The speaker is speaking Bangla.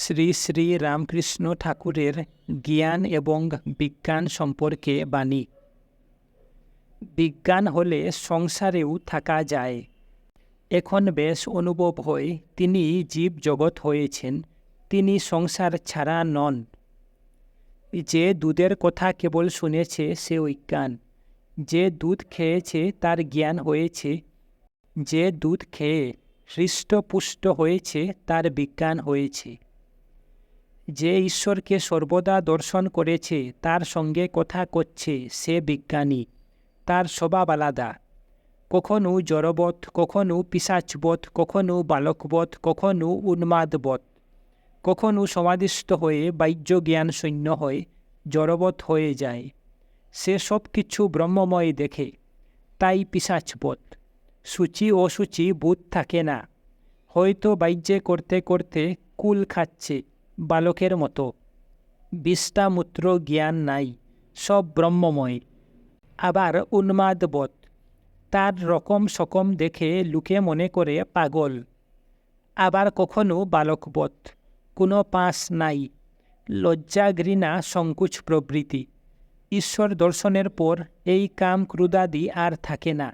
শ্রী শ্রী রামকৃষ্ণ ঠাকুরের জ্ঞান এবং বিজ্ঞান সম্পর্কে বাণী। বিজ্ঞান হলে সংসারেও থাকা যায়। এখন বেশ অনুভব হয় তিনি জীব জগৎ হয়েছেন, তিনি সংসার ছাড়া নন। যে দুধের কথা কেবল শুনেছে সে অজ্ঞান, যে দুধ খেয়েছে তার জ্ঞান হয়েছে, যে দুধ খেয়ে হৃষ্টপুষ্ট হয়েছে তার বিজ্ঞান হয়েছে। যে ঈশ্বরকে সর্বদা দর্শন করেছে, তার সঙ্গে কথা করছে, সে বিজ্ঞানী। তার স্বভাব আলাদা, কখনো জড়বৎ, কখনো পিশাচবৎ, কখনো বালকবৎ, কখনো উন্মাদবৎ, কখনো সমাধিস্থ হয়ে বাহ্য জ্ঞান শূন্য হয়ে জড়বৎ হয়ে যায়। সে সব কিছু ব্রহ্মময় দেখে, তাই পিশাচবৎ। সূচি অসুচি বোধ থাকে না, হয়তো বাহ্যে করতে করতে কুল খাচ্ছে বালকের মতো। বিষ্টামূত্র জ্ঞান নাই, সব ব্রহ্মময়। আবার উন্মাদবৎ, তার রকম সকম দেখে লোকে মনে করে পাগল। আবার কখনো বালকবৎ, কোনো পাশ নাই, লজ্জা ঘৃণা সংকোচ প্রভৃতি। ঈশ্বর দর্শনের পর এই কাম ক্রোধাদি আর থাকে না।